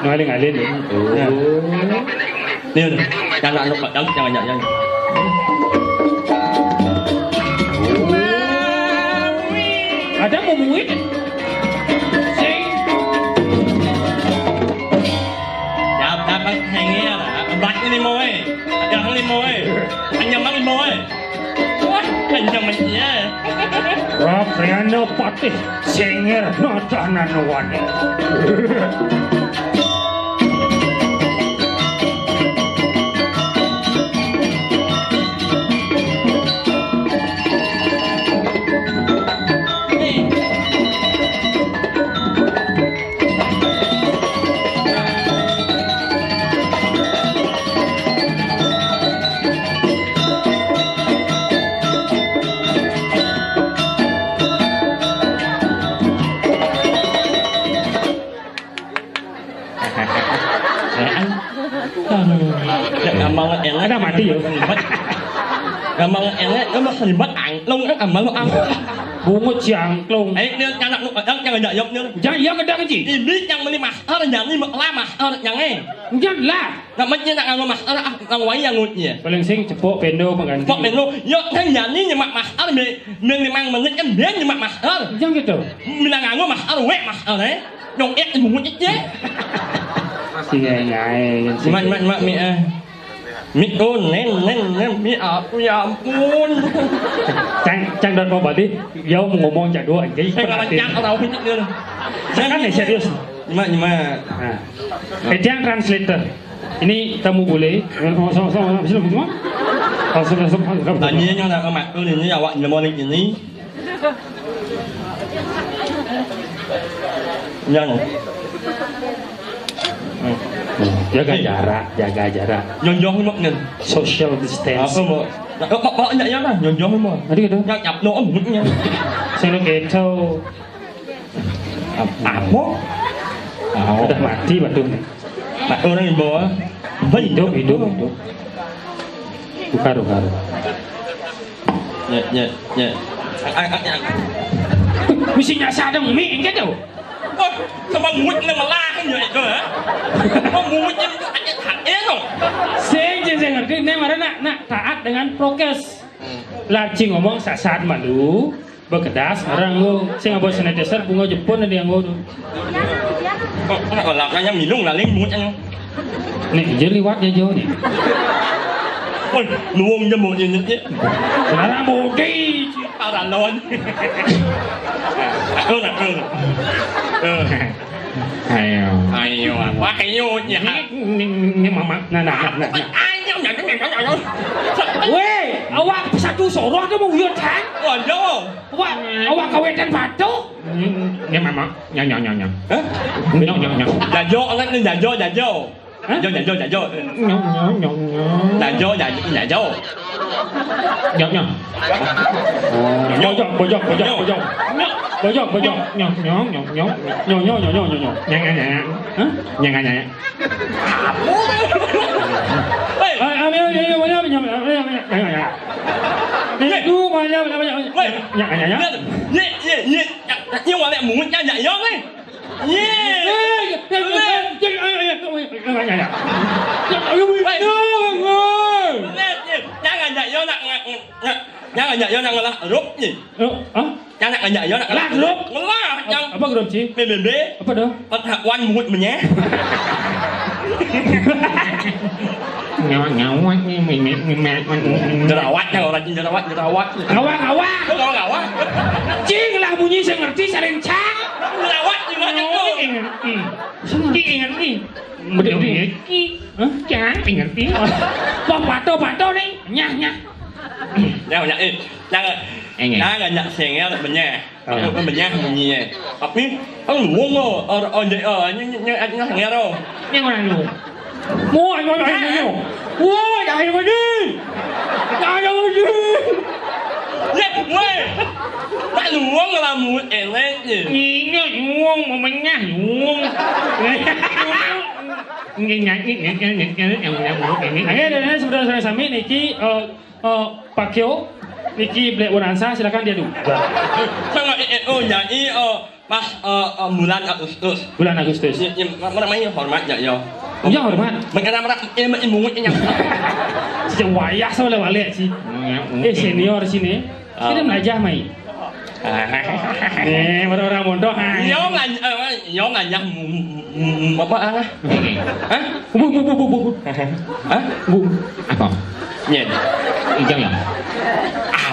nói lên ngài lên được. Tiêu này, jangan nak lupa jangan jangan. Ada mau muit. Dapat hangnya lah. Bat ni moe. Jangan ni moe. Hanya mang moe. Wah, hanya menye. Rapriano patih senger natanan wane. Gampang enak ada mati ya. Gampang enak, nó mất ảnh lông nó ẩm nó ăn. Bungut jangklung. Dia jangan jangan jawab dia. Jangan ya kedang ji. Ini yang beli mas, ada yang ni lama, ada yang Jangan lah. Nak macam nak ngomong mas, ada yang wai yang ngutnya. Paling sing cepok pendo pengganti. Cepok pendo, yo kan yang ni nyemak mas, ada memang menit kan dia nyemak mas. Jangan gitu. Bilang ngomong mas, ada wek mas, ada dong bungut je. Si ngai. Mak mi mi nen mi aku ya ampun. Cang dan kau berarti dia ngomong jak dua jadi pengancang atau pinjak dia. Jangan nih serius. Nyimak. Yang translator. Ini tamu boleh. Sama semua. Tanya nak ke mak tu ni awak nyamon ini. Jangan. Jaga jarak. Nyonjong mak ni. Social distancing. Apa nak yang lah nyonjong mak. Ada gitu. Nak cap lo mulutnya. Saya nak kacau. Apa? Udah mati batu. Batu ni bawa. Hidup. Bukan. Ya. Mesti nyasar ada mie gitu. Ôi, sao mà nguội lên mà la cái như vậy cơ hả? Kok nguội anh thẳng én rồi. Saya ngerti, ini mana nak taat dengan prokes. Lajing ngomong saat malu, berkedas, orang lu, saya nggak bawa sanitizer, bunga Jepun ada yang ngadu. Kok kalau lapanya minum lah ling mulut anh. Nih, jadi liwatnya jauh nih. Ôi, nuông cho một nhìn chứ. Sekarang budi. Tao đàn luôn. Ayo, quá hay vô nhỉ? Nhưng mà nah. Ai nhau nhận cái này. Weh, awak satu soroh ke mau lihat kan? Waduh. Awak kawetan batu. Ini mama, nyong. Hah? Nyong. Dah vô, anh dah vô. Dah vô. Ê, nhưng mà lại muốn nhà nhảy nhót ấy Jangan nyak lah rup ni. Jangan nyak lah rup. Lah yang Apa geram sih? PBB. Apa dah? Wan muhut menyeh. Ngawak ni Jerawat orang jerawat. Ngawak. Ngawak. Cing lah bunyi saya ngerti saling cak. Jerawat juga tu. ingat ni. Jangan ingat ni. Pato ni. Nyah. Jangan nyak sengel menyeh. Aku menyeh bunyi. Tapi ang luong nya sengel tu. Yang orang lu. Mua anh ơi. Ui, đại rồi đi. Lết quê. Tại luong là muốn em lên gì. Nhìn nó nguông mà mình nhá nguông. Nhìn Ini saudara-saudara kami niki Pak Kyo, niki Black Bonanza, silakan dia dulu. Sama nyanyi pas bulan Agustus. Bulan Agustus. Namanya hormat ya. Ya hormat. Mengenai ilmu-ilmunya. Sejak wayah saya lewat lihat sih. Senior sini. Kita belajar mai. Orang-orang mondok. Nhóm là nhắc apa ah? Hah? Bu. Hah? Bu. Apa? Nhìn. Hijau ya?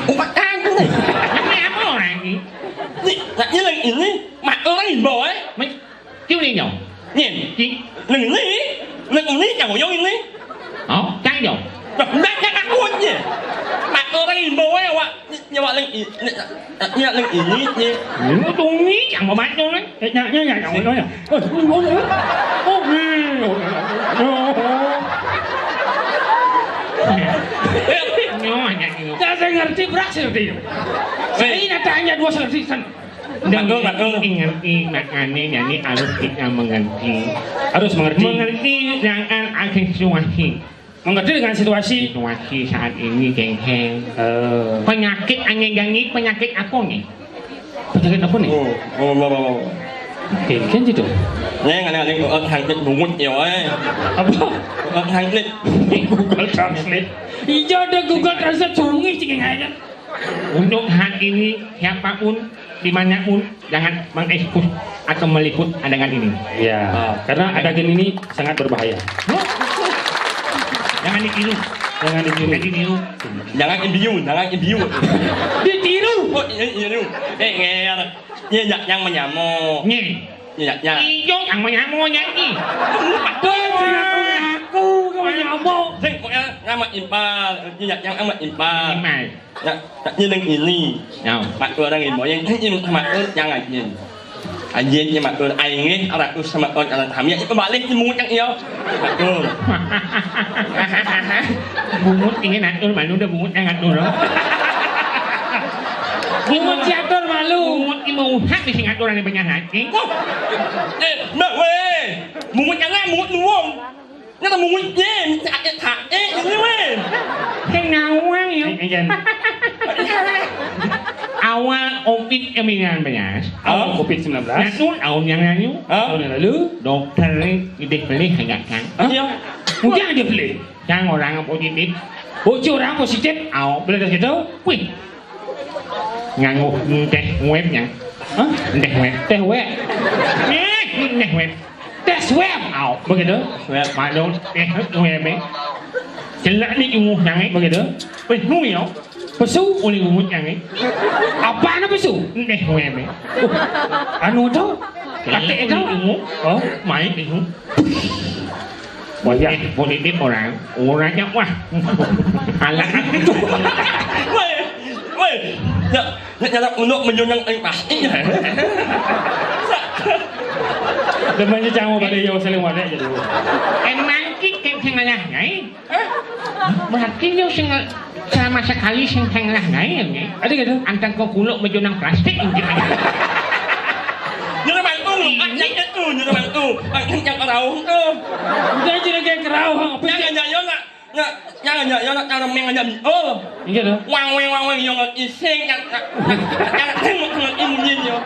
Umat kan ni. Ini apa orang ni? Như lần ini mặt orang nhìn bò ấy. Mấy kêu đi nhậu. Nhìn. Lần ini chẳng có giống ini. Trái rồi. Nát cuốn gì. Mặt orang nhìn bò ấy ạ. Nhưng mà lần ini Nó tôi nghĩ chẳng mà bạn đâu đấy. Nhạc nói nhỉ. Saya ngerti berak seperti itu. Saya tanya dua seperti itu. Makanya jadi harus kita mengerti. Harus mengerti. Mengerti dengan situasi. Mengerti dengan situasi Saat ini geng-geng. Penyakit angin-gangit, penyakit apa nih? Penyakit apa nih? Kan gitu. Nghe hàng dịch buồn nhiều ấy. Hàng dịch Google Translate. Iya ada Google Translate cungi cing aja. Untuk hari ini siapapun dimanapun jangan mengekspos atau meliput adegan ini. Ya, karena adegan ini sangat berbahaya. Jangan ditiru. Jangan imbiu. Ditiru. Nghe như nhặt nhang mà nhà mô. Nghe. Nhặt nhang. Iyo yang menyamo nyanyi. Aku kau nyamuk. Thế mọi người ra mặt impa, như nhặt nhang ăn mặt impa. Gimana? Như đang ini. Nào. Mặt tôi đang nhìn mọi người thấy như mặt tôi nhang ngạch nhìn. Anh nhưng mà tôi ai nghe ada tôi sama tôi ada thamnya itu balik di mulut yang iyo. Betul. Bungut ingin atur malu udah bungut yang atur loh. Bungut diatur malu. Bungut mau hak di sing aturan yang banyak hati. Mẹ ơi, mulut yang lain mulut luang. Nó là mulut ye, thả như vậy. Cái nào quá nhiều. Awal COVID eminan banyak. Awal COVID-19. Namun tahun yang lalu, Tahun yang lalu, dokter dibeli hangatkan. Mungkin dia beli. Yang orang positif, orang positif. Boleh dah kita? wih, nganggu teh webnya. Teh web. Teh web. Teh web. Tes web. Begitu. Maklum teh web ni. Jelas ni ilmu yang ni. Begitu. Pesu ya. Pesu. Oleh ilmu yang ni. Apa nama pesu? Teh web ni. Anu tu? Kakek tu? Ilmu. Mai ilmu. Banyak. Positif orangnya wah. Alat itu. Weh, nyata untuk menyunyang pasti. Depannya jangan pada yang saling wadah je dulu. Emang kita tengah ngai? Berarti dia sama sekali tengah ngai ni. Ada ke tu? Antara kau kuluk menyunyang plastik mungkin ada. Như bạn tu, anh nhắc như bạn tu, anh yang kerau tu. Dia jadi kayak kerau hang. Yang nyayona, Yang mengajak Iya dah. wang yang iseng yang tengok imun yo.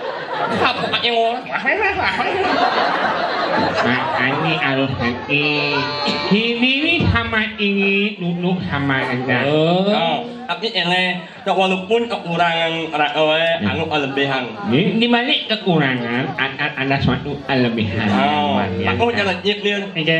Apa yang Ini harus ini sama ini nunuk sama aja. tapi ini walaupun kekurangan anu lebihan. Di balik kekurangan ada suatu kelebihan. Aku jangan nyip dia. Iya.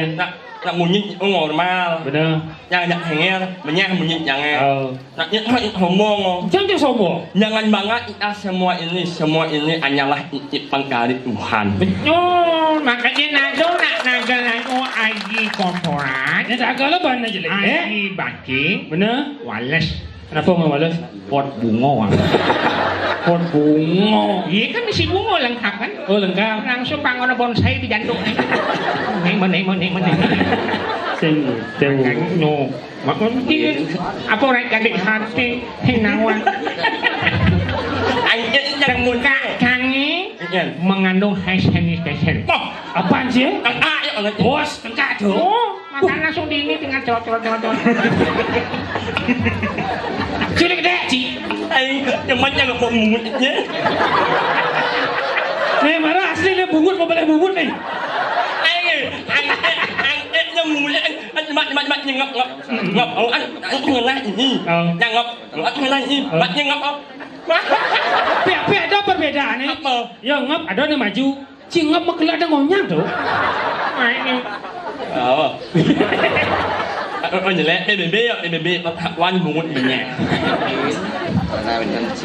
Nak bunyi normal. Benar. Jangan henger, banyak bunyi jangan. Oh. Nak nyip ngomong. Jangan sombong. Jangan bangga kita semua ini hanyalah titipan dari Tuhan. Betul, makanya naga aji korporat, Ini tak agak leban aja lagi. aji baking, Benar. wales, Kenapa nggak balas? pot bunga. Pot bunga. Iya kan mesti bunga lengkap kan? Oh lengkap. Langsung pangono bonsai di jantung. Mana. Sing tahu. No, makanya apa orang kadek hati henawan. Anjir jangan muka. Kangi Iya. mengandung high sanitation. Oh, Apaan sih? ya Allah. Bos, tengkak tuh. Oh, makan langsung di ini tinggal cocok. Cilik deh, Ci. Yang mana nggak mau mulutnya? Nih marah asli nih bungut mau balik bungut nih. Yang mulia mak ngap ngena ini. Yang ngap ngena ini. Mak ngap apa? Pihak-pihak ada perbedaan nih. Apa? Yang ngap ada nih maju. Ci ngap mah kelihatan ngonyang tuh. Oh. Jelek, BBB wan bungut banyak.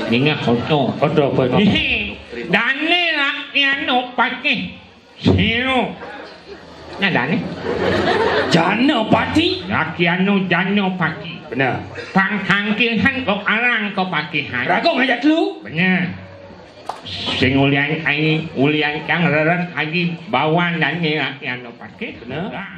Ingat foto. Ada apa itu? Dane rakyat no pakai sino. Nah dane. Jana pati. Rakyat no jano pakai. Benar. Pang tangkihan kok arang kok pakai hari. Rago ngajak lu. Benar. Sing ulian kang reret lagi bawan dan rakyat no pakai. Benar. Nah.